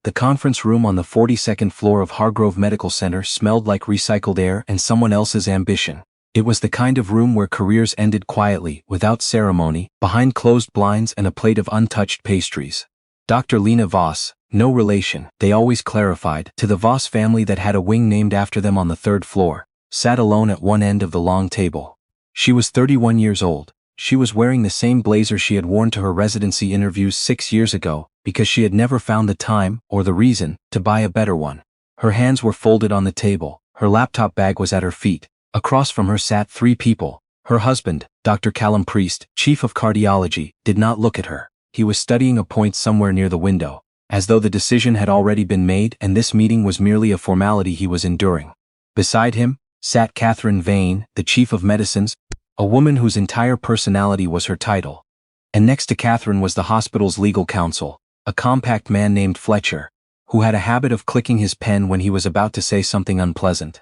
The conference room on the 42nd floor of Hargrove Medical Center smelled like recycled air and someone else's ambition. It was the kind of room where careers ended quietly, without ceremony, behind closed blinds and a plate of untouched pastries. Dr. Lena Voss, no relation, they always clarified, to the Voss family that had a wing named after them on the 3rd floor, sat alone at one end of the long table. She was 31 years old. She was wearing the same blazer she had worn to her residency interviews 6 years ago, because she had never found the time, or the reason, to buy a better one. Her hands were folded on the table, her laptop bag was at her feet. Across from her sat 3 people. Her husband, Dr. Callum Priest, chief of cardiology, did not look at her. He was studying a point somewhere near the window, as though the decision had already been made and this meeting was merely a formality he was enduring. Beside him sat Catherine Vane, the chief of medicines, a woman whose entire personality was her title. And next to Catherine was the hospital's legal counsel, a compact man named Fletcher, who had a habit of clicking his pen when he was about to say something unpleasant.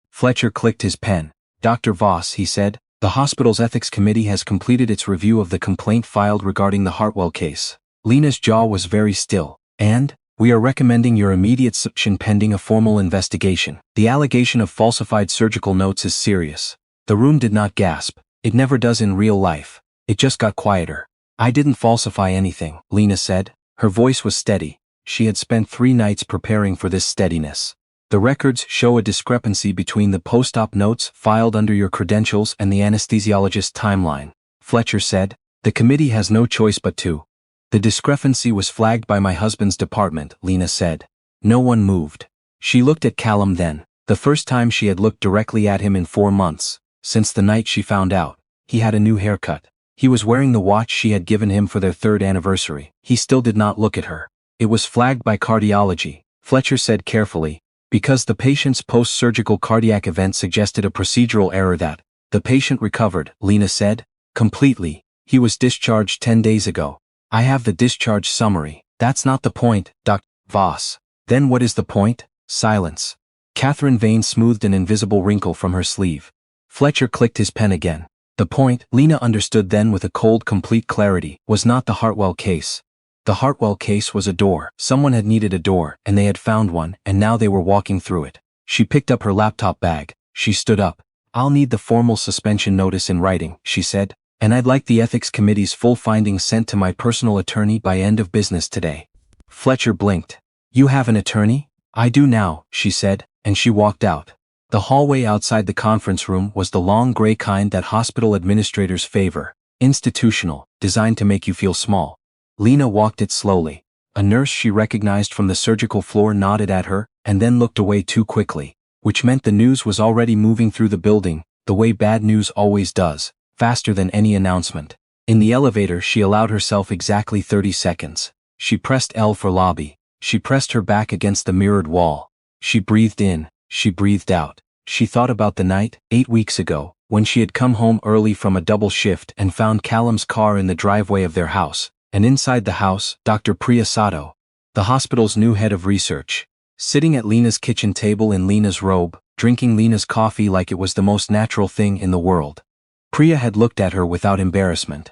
Fletcher clicked his pen. "Dr. Voss," he said, "the hospital's ethics committee has completed its review of the complaint filed regarding the Hartwell case." Lena's jaw was very still. "And? We are recommending your immediate suspension pending a formal investigation. The allegation of falsified surgical notes is serious." The room did not gasp. It never does in real life. It just got quieter. "I didn't falsify anything," Lena said. Her voice was steady. She had spent 3 nights preparing for this steadiness. "The records show a discrepancy between the post-op notes filed under your credentials and the anesthesiologist's timeline," Fletcher said. "The committee has no choice but to." "The discrepancy was flagged by my husband's department," Lena said. No one moved. She looked at Callum then, the first time she had looked directly at him in 4 months, since the night she found out. He had a new haircut. He was wearing the watch she had given him for their 3rd anniversary. He still did not look at her. "It was flagged by cardiology," Fletcher said carefully, "because the patient's post-surgical cardiac event suggested a procedural error that." "The patient recovered," Lena said. "Completely. He was discharged 10 days ago. I have the discharge summary." "That's not the point, Dr. Voss." "Then what is the point?" Silence. Catherine Vane smoothed an invisible wrinkle from her sleeve. Fletcher clicked his pen again. "The point," Lena understood then with a cold, complete clarity, "was not the Hartwell case. The Hartwell case was a door. Someone had needed a door, and they had found one, and now they were walking through it." She picked up her laptop bag. She stood up. "I'll need the formal suspension notice in writing," she said, "and I'd like the ethics committee's full findings sent to my personal attorney by end of business today." Fletcher blinked. "You have an attorney?" "I do now," she said, and she walked out. The hallway outside the conference room was the long gray kind that hospital administrators favor, institutional, designed to make you feel small. Lena walked it slowly. A nurse she recognized from the surgical floor nodded at her, and then looked away too quickly, which meant the news was already moving through the building, the way bad news always does, faster than any announcement. In the elevator she allowed herself exactly 30 seconds. She pressed L for lobby. She pressed her back against the mirrored wall. She breathed in, she breathed out. She thought about the night, 8 weeks ago, when she had come home early from a double shift and found Callum's car in the driveway of their house. And inside the house, Dr. Priya Sato, the hospital's new head of research, sitting at Lena's kitchen table in Lena's robe, drinking Lena's coffee like it was the most natural thing in the world. Priya had looked at her without embarrassment.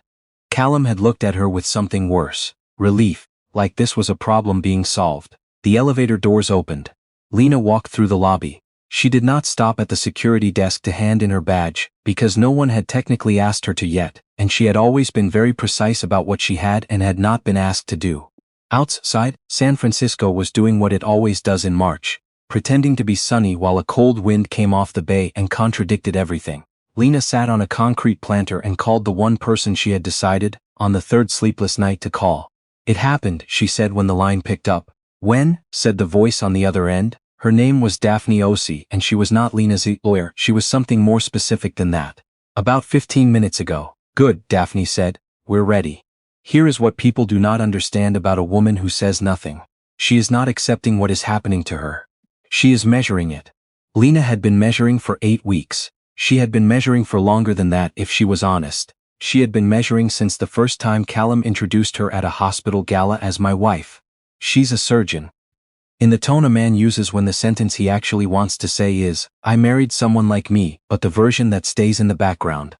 Callum had looked at her with something worse, relief, like this was a problem being solved. The elevator doors opened. Lena walked through the lobby. She did not stop at the security desk to hand in her badge, because no one had technically asked her to yet, and she had always been very precise about what she had and had not been asked to do. Outside, San Francisco was doing what it always does in March, pretending to be sunny while a cold wind came off the bay and contradicted everything. Lena sat on a concrete planter and called the one person she had decided, on the 3rd sleepless night, to call. "It happened," she said when the line picked up. "When?" said the voice on the other end. Her name was Daphne Osi, and she was not Lena's lawyer. She was something more specific than that. "About 15 minutes ago." "Good," Daphne said. "We're ready." Here is what people do not understand about a woman who says nothing. She is not accepting what is happening to her. She is measuring it. Lena had been measuring for 8 weeks. She had been measuring for longer than that if she was honest. She had been measuring since the first time Callum introduced her at a hospital gala as my wife. "She's a surgeon." In the tone a man uses when the sentence he actually wants to say is, "I married someone like me," but the version that stays in the background.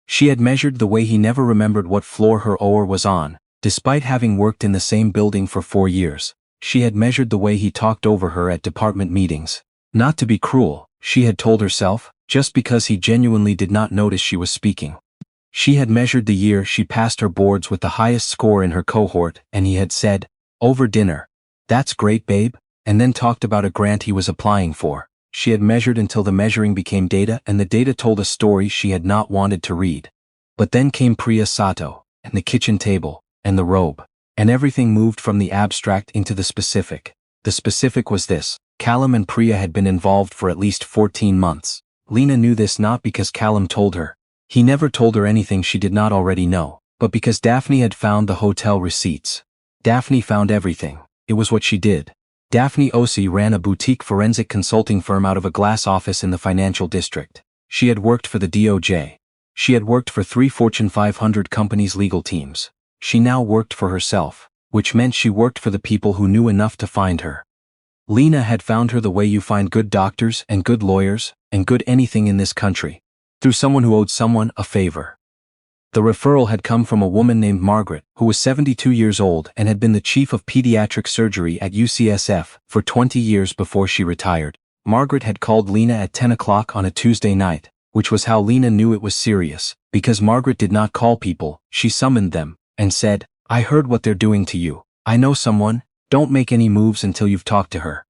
She had measured the way he never remembered what floor her OR was on, despite having worked in the same building for 4 years. She had measured the way he talked over her at department meetings. Not to be cruel, she had told herself, just because he genuinely did not notice she was speaking. She had measured the year she passed her boards with the highest score in her cohort, and he had said, over dinner, "That's great, babe," and then talked about a grant he was applying for. She had measured until the measuring became data, and the data told a story she had not wanted to read. But then came Priya Sato, and the kitchen table, and the robe. And everything moved from the abstract into the specific. The specific was this: Callum and Priya had been involved for at least 14 months. Lena knew this not because Callum told her. He never told her anything she did not already know, but because Daphne had found the hotel receipts. Daphne found everything. It was what she did. Daphne Osei ran a boutique forensic consulting firm out of a glass office in the financial district. She had worked for the DOJ. She had worked for 3 Fortune 500 companies' legal teams. She now worked for herself, which meant she worked for the people who knew enough to find her. Lena had found her the way you find good doctors and good lawyers and good anything in this country, through someone who owed someone a favor. The referral had come from a woman named Margaret, who was 72 years old and had been the chief of pediatric surgery at UCSF for 20 years before she retired. Margaret had called Lena at 10 o'clock on a Tuesday night, which was how Lena knew it was serious, because Margaret did not call people, she summoned them, and said, "I heard what they're doing to you. I know someone, don't make any moves until you've talked to her."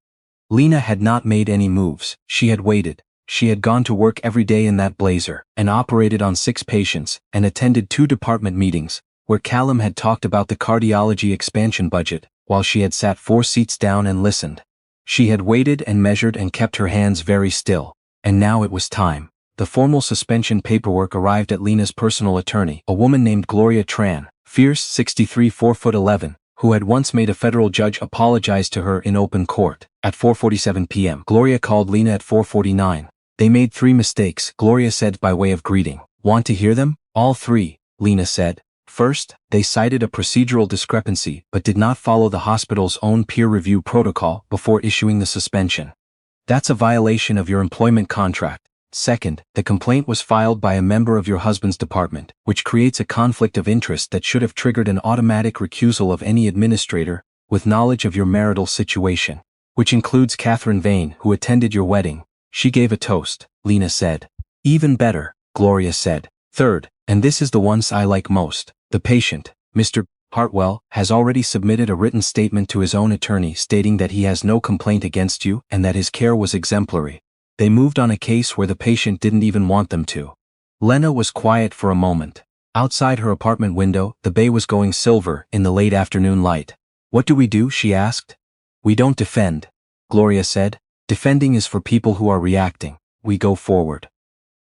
Lena had not made any moves, she had waited. She had gone to work every day in that blazer, and operated on 6 patients, and attended 2 department meetings, where Callum had talked about the cardiology expansion budget, while she had sat 4 seats down and listened. She had waited and measured and kept her hands very still, and now it was time. The formal suspension paperwork arrived at Lena's personal attorney, a woman named Gloria Tran, fierce, 63, 4'11", who had once made a federal judge apologize to her in open court. At 4:47 p.m., Gloria called Lena at 4:49. "They made 3 mistakes," Gloria said by way of greeting. "Want to hear them?" "All 3, Lena said. "First, they cited a procedural discrepancy but did not follow the hospital's own peer review protocol before issuing the suspension. That's a violation of your employment contract. Second, the complaint was filed by a member of your husband's department, which creates a conflict of interest that should have triggered an automatic recusal of any administrator with knowledge of your marital situation, which includes Catherine Vane, who attended your wedding. She gave a toast," Lena said. "Even better," Gloria said. "Third, and this is the ones I like most, the patient, Mr. Hartwell, has already submitted a written statement to his own attorney stating that he has no complaint against you and that his care was exemplary. They moved on a case where the patient didn't even want them to." Lena was quiet for a moment. Outside her apartment window, the bay was going silver in the late afternoon light. "What do we do?" she asked. "We don't defend," Gloria said. "Defending is for people who are reacting. We go forward."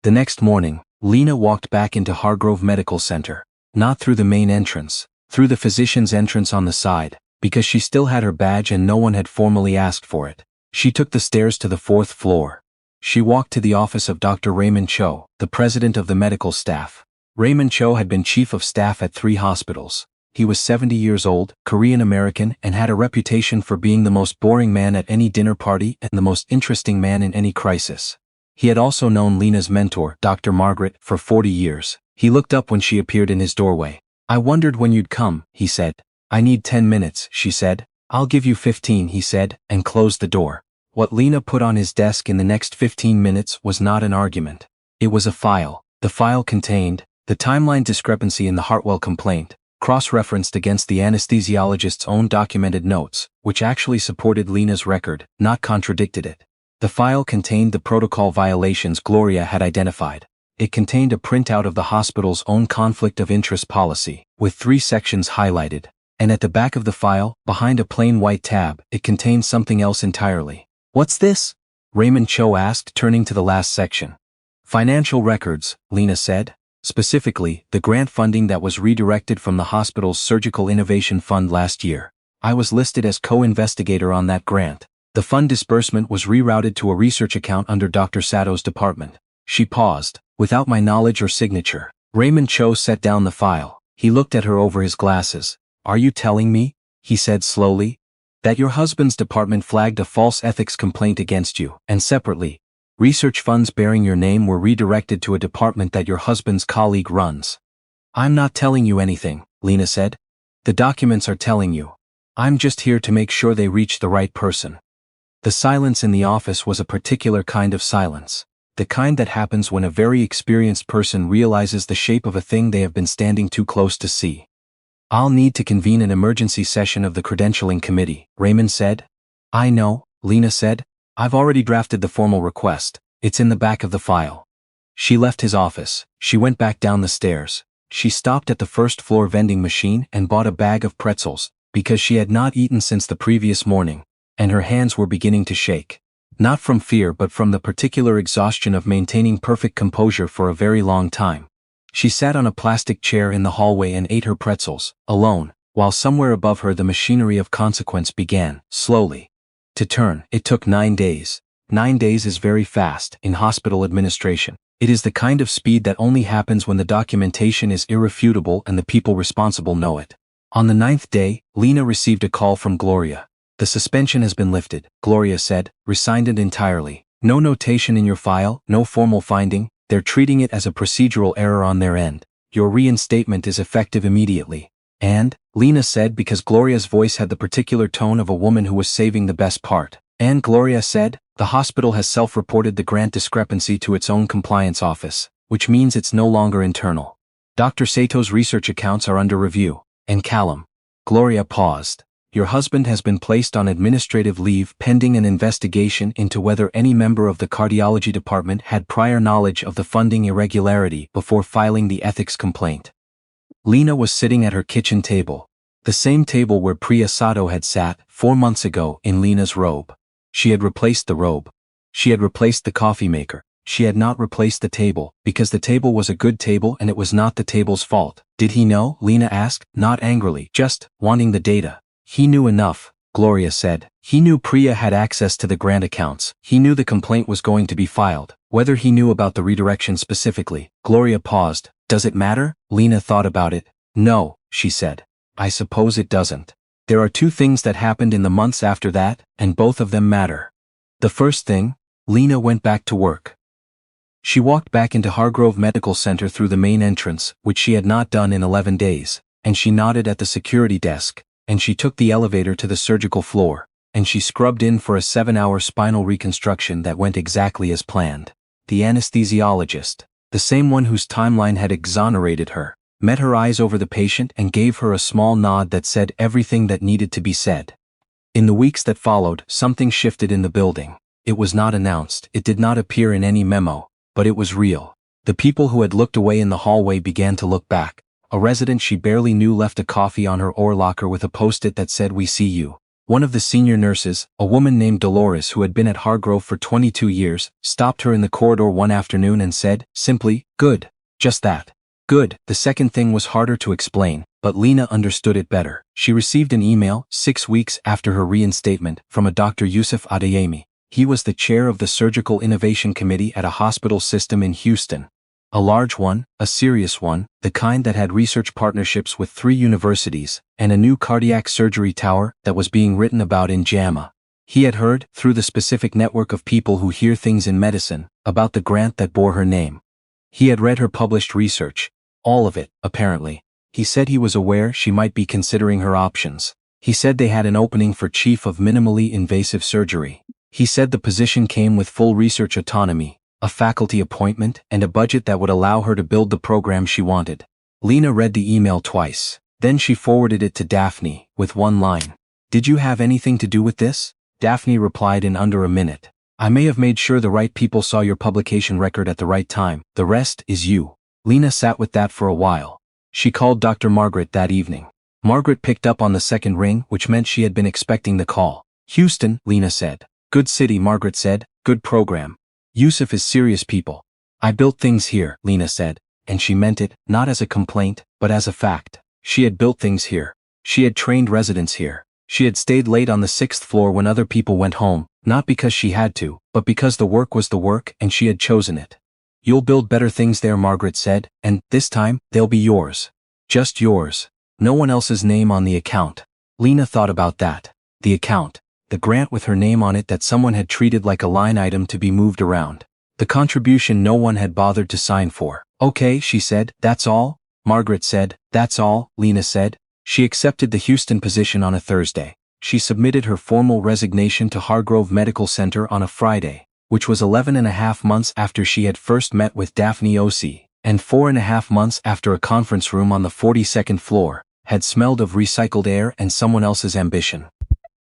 The next morning, Lena walked back into Hargrove Medical Center. Not through the main entrance, through the physician's entrance on the side, because she still had her badge and no one had formally asked for it. She took the stairs to the 4th floor. She walked to the office of Dr. Raymond Cho, the president of the medical staff. Raymond Cho had been chief of staff at 3 hospitals. He was 70 years old, Korean-American, and had a reputation for being the most boring man at any dinner party and the most interesting man in any crisis. He had also known Lena's mentor, Dr. Margaret, for 40 years. He looked up when she appeared in his doorway. "I wondered when you'd come," he said. "I need 10 minutes, she said. "I'll give you 15, he said, and closed the door. What Lena put on his desk in the next 15 minutes was not an argument. It was a file. The file contained the timeline discrepancy in the Hartwell complaint, cross-referenced against the anesthesiologist's own documented notes, which actually supported Lena's record, not contradicted it. The file contained the protocol violations Gloria had identified. It contained a printout of the hospital's own conflict of interest policy, with 3 sections highlighted. And at the back of the file, behind a plain white tab, it contained something else entirely. "What's this?" Raymond Cho asked, turning to the last section. "Financial records," Lena said. "Specifically, the grant funding that was redirected from the hospital's Surgical Innovation Fund last year. I was listed as co-investigator on that grant. The fund disbursement was rerouted to a research account under Dr. Sato's department." She paused, "without my knowledge or signature." Raymond Cho set down the file. He looked at her over his glasses. "Are you telling me," he said slowly, "that your husband's department flagged a false ethics complaint against you, and separately, research funds bearing your name were redirected to a department that your husband's colleague runs?" "I'm not telling you anything," Lena said. "The documents are telling you." I'm just here to make sure they reach the right person. The silence in the office was a particular kind of silence. The kind that happens when a very experienced person realizes the shape of a thing they have been standing too close to see. I'll need to convene an emergency session of the credentialing committee, Raymond said. I know, Lena said. I've already drafted the formal request. It's in the back of the file. She left his office. She went back down the stairs. She stopped at the first floor vending machine and bought a bag of pretzels, because she had not eaten since the previous morning, and her hands were beginning to shake. Not from fear but from the particular exhaustion of maintaining perfect composure for a very long time. She sat on a plastic chair in the hallway and ate her pretzels, alone, while somewhere above her the machinery of consequence began, slowly, to turn. It took 9 days. 9 days is very fast in hospital administration. It is the kind of speed that only happens when the documentation is irrefutable and the people responsible know it. On the 9th day, Lena received a call from Gloria. The suspension has been lifted, Gloria said, resigned it entirely. No notation in your file, no formal finding, they're treating it as a procedural error on their end. Your reinstatement is effective immediately. And, Lena said because Gloria's voice had the particular tone of a woman who was saving the best part. And Gloria said, the hospital has self-reported the grant discrepancy to its own compliance office, which means it's no longer internal. Dr. Sato's research accounts are under review. And Callum. Gloria paused. Your husband has been placed on administrative leave pending an investigation into whether any member of the cardiology department had prior knowledge of the funding irregularity before filing the ethics complaint. Lena was sitting at her kitchen table. The same table where Priya Sato had sat 4 months ago in Lena's robe. She had replaced the robe. She had replaced the coffee maker. She had not replaced the table, because the table was a good table and it was not the table's fault. Did he know? Lena asked, not angrily, just wanting the data. He knew enough, Gloria said. He knew Priya had access to the grant accounts. He knew the complaint was going to be filed. Whether he knew about the redirection specifically, Gloria paused. Does it matter? Lena thought about it. No, she said. I suppose it doesn't. There are 2 things that happened in the months after that, and both of them matter. The first thing, Lena went back to work. She walked back into Hargrove Medical Center through the main entrance, which she had not done in 11 days, and she nodded at the security desk, and she took the elevator to the surgical floor, and she scrubbed in for a 7-hour spinal reconstruction that went exactly as planned. The anesthesiologist, the same one whose timeline had exonerated her, met her eyes over the patient and gave her a small nod that said everything that needed to be said. In the weeks that followed, something shifted in the building. It was not announced, it did not appear in any memo, but it was real. The people who had looked away in the hallway began to look back. A resident she barely knew left a coffee on her oar locker with a post-it that said, "We see you." One of the senior nurses, a woman named Dolores who had been at Hargrove for 22 years, stopped her in the corridor one afternoon and said, simply, "Good." Just that. Good. The second thing was harder to explain, but Lena understood it better. She received an email, 6 weeks after her reinstatement, from a Dr. Yusuf Adeyemi. He was the chair of the Surgical Innovation Committee at a hospital system in Houston. A large one, a serious one, the kind that had research partnerships with 3 universities, and a new cardiac surgery tower that was being written about in JAMA. He had heard, through the specific network of people who hear things in medicine, about the grant that bore her name. He had read her published research. All of it, apparently. He said he was aware she might be considering her options. He said they had an opening for chief of minimally invasive surgery. He said the position came with full research autonomy, a faculty appointment, and a budget that would allow her to build the program she wanted. Lena read the email twice. Then she forwarded it to Daphne, with one line. "Did you have anything to do with this?" Daphne replied in under a minute. "I may have made sure the right people saw your publication record at the right time. The rest is you." Lena sat with that for a while. She called Dr. Margaret that evening. Margaret picked up on the second ring, which meant she had been expecting the call. "Houston," Lena said. "Good city," Margaret said. "Good program. Yusuf is serious people. I built things here," Lena said, and she meant it, not as a complaint, but as a fact. She had built things here. She had trained residents here. She had stayed late on the 6th floor when other people went home, not because she had to, but because the work was the work and she had chosen it. "You'll build better things there," Margaret said, "and, this time, they'll be yours. Just yours. No one else's name on the account." Lena thought about that. The account. The grant with her name on it that someone had treated like a line item to be moved around. The contribution no one had bothered to sign for. "Okay," she said, "that's all?" Margaret said, "That's all," Lena said. She accepted the Houston position on a Thursday. She submitted her formal resignation to Hargrove Medical Center on a Friday, which was 11.5 months after she had first met with Daphne O.C., and 4.5 months after a conference room on the 42nd floor had smelled of recycled air and someone else's ambition.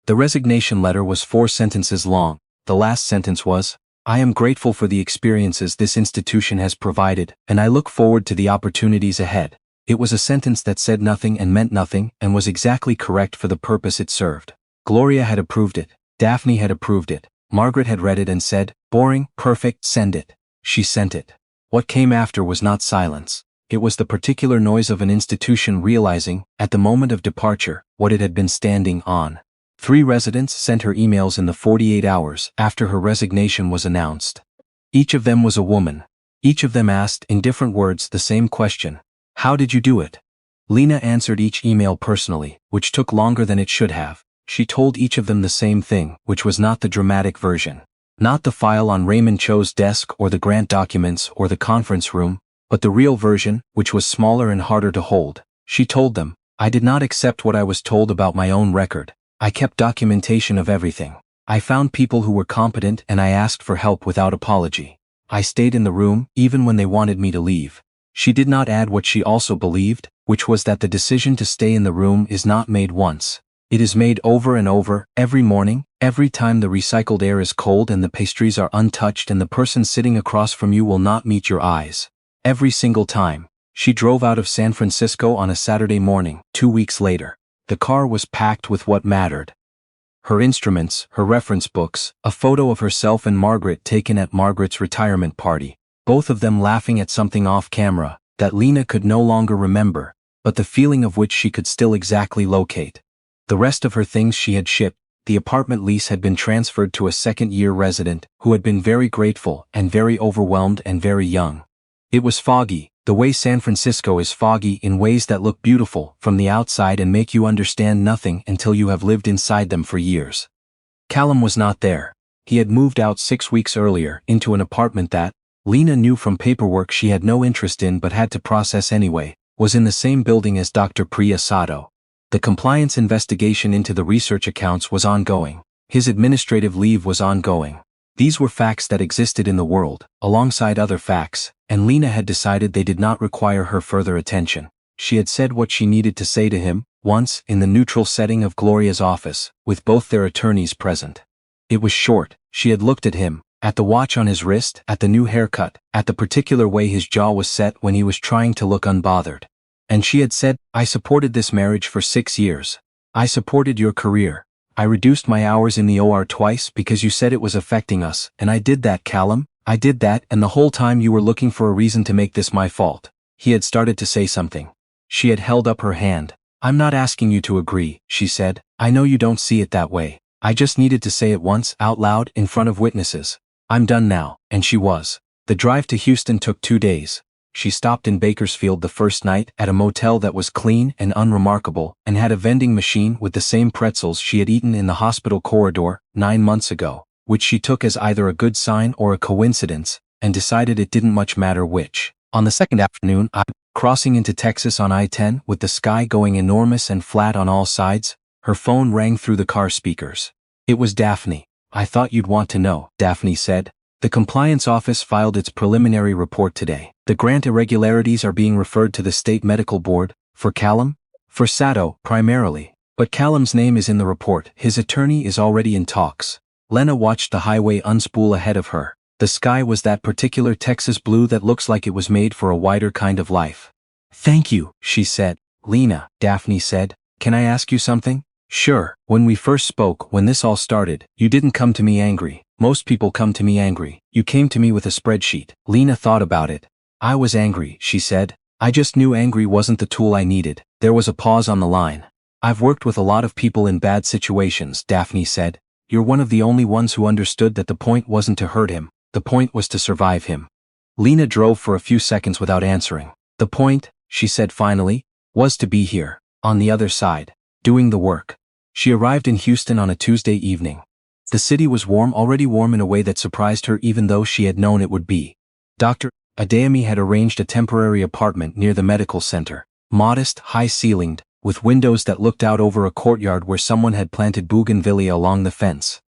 The resignation letter was 4 sentences long. The last sentence was, "I am grateful for the experiences this institution has provided, and I look forward to the opportunities ahead." It was a sentence that said nothing and meant nothing and was exactly correct for the purpose it served. Gloria had approved it. Daphne had approved it. Margaret had read it and said, "Boring, perfect, send it." She sent it. What came after was not silence. It was the particular noise of an institution realizing, at the moment of departure, what it had been standing on. 3 residents sent her emails in the 48 hours after her resignation was announced. Each of them was a woman. Each of them asked, in different words, the same question. "How did you do it?" Lena answered each email personally, which took longer than it should have. She told each of them the same thing, which was not the dramatic version. Not the file on Raymond Cho's desk or the grant documents or the conference room, but the real version, which was smaller and harder to hold. She told them, "I did not accept what I was told about my own record. I kept documentation of everything. I found people who were competent and I asked for help without apology. I stayed in the room, even when they wanted me to leave." She did not add what she also believed, which was that the decision to stay in the room is not made once. It is made over and over, every morning, every time the recycled air is cold and the pastries are untouched and the person sitting across from you will not meet your eyes. Every single time. She drove out of San Francisco on a Saturday morning, 2 weeks later. The car was packed with what mattered. Her instruments, her reference books, a photo of herself and Margaret taken at Margaret's retirement party. Both of them laughing at something off camera, that Lena could no longer remember, but the feeling of which she could still exactly locate. The rest of her things she had shipped. The apartment lease had been transferred to a second-year resident, who had been very grateful and very overwhelmed and very young. It was foggy, the way San Francisco is foggy in ways that look beautiful from the outside and make you understand nothing until you have lived inside them for years. Callum was not there. He had moved out 6 weeks earlier into an apartment that, Lena knew from paperwork she had no interest in but had to process anyway, was in the same building as Dr. Priya Sato. The compliance investigation into the research accounts was ongoing. His administrative leave was ongoing. These were facts that existed in the world, alongside other facts, and Lena had decided they did not require her further attention. She had said what she needed to say to him, once, in the neutral setting of Gloria's office, with both their attorneys present. It was short. She had looked at him, at the watch on his wrist, at the new haircut, at the particular way his jaw was set when he was trying to look unbothered. And she had said, "I supported this marriage for 6 years. I supported your career. I reduced my hours in the OR twice because you said it was affecting us, and I did that, Callum. I did that, and the whole time you were looking for a reason to make this my fault." He had started to say something. She had held up her hand. "I'm not asking you to agree," she said. "I know you don't see it that way. I just needed to say it once, out loud, in front of witnesses. I'm done now," and she was. The drive to Houston took 2 days. She stopped in Bakersfield the first night at a motel that was clean and unremarkable and had a vending machine with the same pretzels she had eaten in the hospital corridor 9 months ago, which she took as either a good sign or a coincidence, and decided it didn't much matter which. On the second afternoon, crossing into Texas on I-10 with the sky going enormous and flat on all sides, her phone rang through the car speakers. It was Daphne. "I thought you'd want to know," Daphne said. "The compliance office filed its preliminary report today. The grant irregularities are being referred to the state medical board, for Callum? For Sato, primarily. But Callum's name is in the report. His attorney is already in talks." Lena watched the highway unspool ahead of her. The sky was that particular Texas blue that looks like it was made for a wider kind of life. "Thank you," she said. "Lena," Daphne said, "can I ask you something?" "Sure. When we first spoke, when this all started, you didn't come to me angry. Most people come to me angry. You came to me with a spreadsheet." Lena thought about it. "I was angry," she said. "I just knew angry wasn't the tool I needed." There was a pause on the line. "I've worked with a lot of people in bad situations," Daphne said. "You're one of the only ones who understood that the point wasn't to hurt him. The point was to survive him." Lena drove for a few seconds without answering. "The point," she said finally, "was to be here, on the other side, doing the work." She arrived in Houston on a Tuesday evening. The city was warm, already warm in a way that surprised her even though she had known it would be. Dr. Adeyemi had arranged a temporary apartment near the medical center. Modest, high-ceilinged, with windows that looked out over a courtyard where someone had planted bougainvillea along the fence.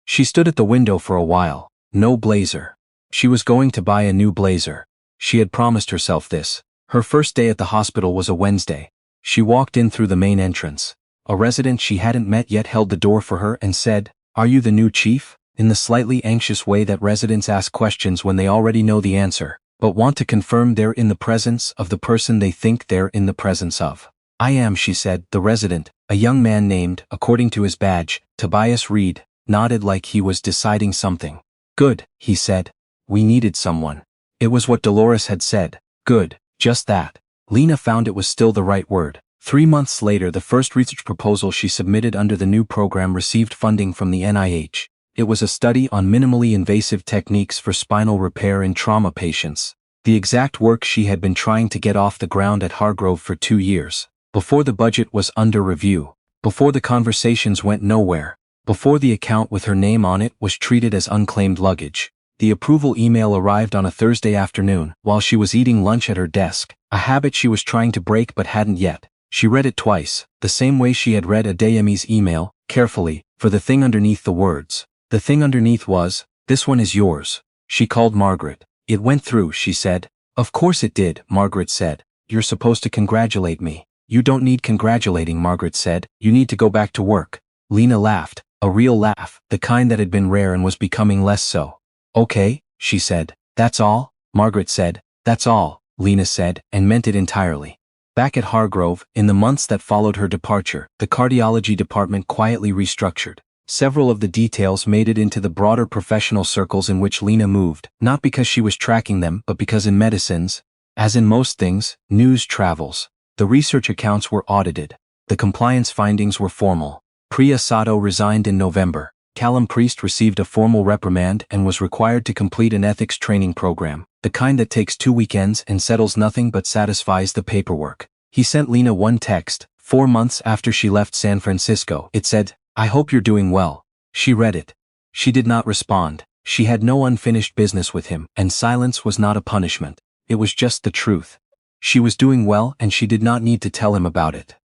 She stood at the window for a while. No blazer. She was going to buy a new blazer. She had promised herself this. Her first day at the hospital was a Wednesday. She walked in through the main entrance. A resident she hadn't met yet held the door for her and said, "Are you the new chief?" in the slightly anxious way that residents ask questions when they already know the answer, but want to confirm they're in the presence of the person they think they're in the presence of. "I am," she said. The resident, a young man named, according to his badge, Tobias Reed, nodded like he was deciding something. "Good," he said. "We needed someone." It was what Dolores had said. Good, just that. Lena found it was still the right word. 3 months later, the first research proposal she submitted under the new program received funding from the NIH. It was a study on minimally invasive techniques for spinal repair in trauma patients. The exact work she had been trying to get off the ground at Hargrove for 2 years. Before the budget was under review. Before the conversations went nowhere. Before the account with her name on it was treated as unclaimed luggage. The approval email arrived on a Thursday afternoon, while she was eating lunch at her desk, a habit she was trying to break but hadn't yet. She read it twice, the same way she had read Adeyemi's email, carefully, for the thing underneath the words. The thing underneath was, "This one is yours." She called Margaret. "It went through," she said. "Of course it did," Margaret said. "You're supposed to congratulate me." "You don't need congratulating," Margaret said. "You need to go back to work." Lena laughed, a real laugh, the kind that had been rare and was becoming less so. "Okay," she said. "That's all?" Margaret said. "That's all," Lena said, and meant it entirely. Back at Hargrove, in the months that followed her departure, the cardiology department quietly restructured. Several of the details made it into the broader professional circles in which Lena moved, not because she was tracking them, but because in medicines, as in most things, news travels. The research accounts were audited. The compliance findings were formal. Priya Sato resigned in November. Callum Priest received a formal reprimand and was required to complete an ethics training program, the kind that takes 2 weekends and settles nothing but satisfies the paperwork. He sent Lena one text, 4 months after she left San Francisco. It said, "I hope you're doing well." She read it. She did not respond. She had no unfinished business with him, and silence was not a punishment. It was just the truth. She was doing well and she did not need to tell him about it.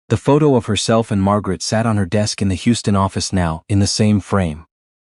The photo of herself and Margaret sat on her desk in the Houston office now, in the same frame.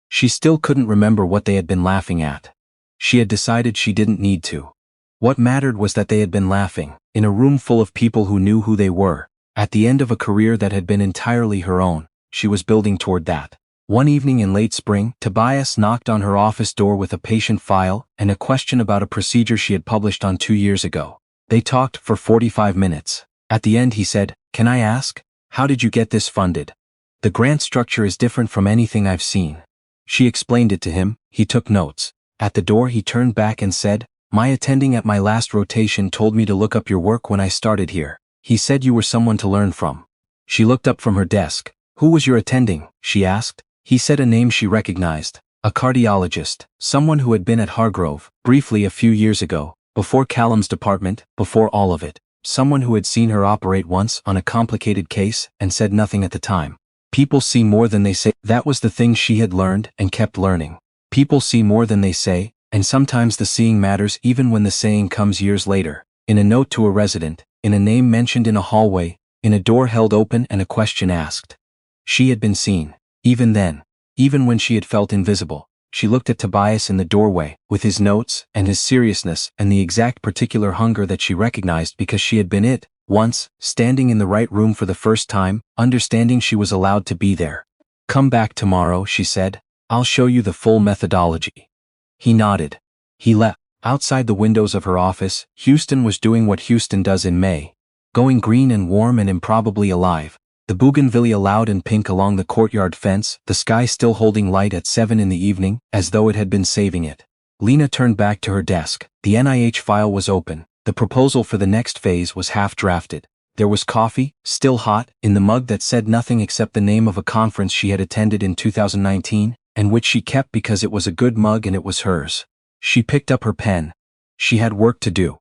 She still couldn't remember what they had been laughing at. She had decided she didn't need to. What mattered was that they had been laughing, in a room full of people who knew who they were. At the end of a career that had been entirely her own, she was building toward that. One evening in late spring, Tobias knocked on her office door with a patient file and a question about a procedure she had published on 2 years ago. They talked for 45 minutes. At the end he said, "Can I ask, how did you get this funded? The grant structure is different from anything I've seen." She explained it to him. He took notes. At the door he turned back and said, "My attending at my last rotation told me to look up your work when I started here. He said you were someone to learn from." She looked up from her desk. "Who was your attending?" she asked. He said a name she recognized. A cardiologist, someone who had been at Hargrove, briefly a few years ago, before Callum's department, before all of it. Someone who had seen her operate once on a complicated case and said nothing at the time. People see more than they say. That was the thing she had learned and kept learning. People see more than they say, and sometimes the seeing matters even when the saying comes years later. In a note to a resident, in a name mentioned in a hallway, in a door held open and a question asked. She had been seen. Even then. Even when she had felt invisible. She looked at Tobias in the doorway, with his notes, and his seriousness, and the exact particular hunger that she recognized because she had been it, once, standing in the right room for the first time, understanding she was allowed to be there. "Come back tomorrow," she said. "I'll show you the full methodology." He nodded. He left. Outside the windows of her office, Houston was doing what Houston does in May. Going green and warm and improbably alive. The bougainvillea loud and pink along the courtyard fence, the sky still holding light at 7 in the evening, as though it had been saving it. Lena turned back to her desk. The NIH file was open. The proposal for the next phase was half drafted. There was coffee, still hot, in the mug that said nothing except the name of a conference she had attended in 2019, and which she kept because it was a good mug and it was hers. She picked up her pen. She had work to do.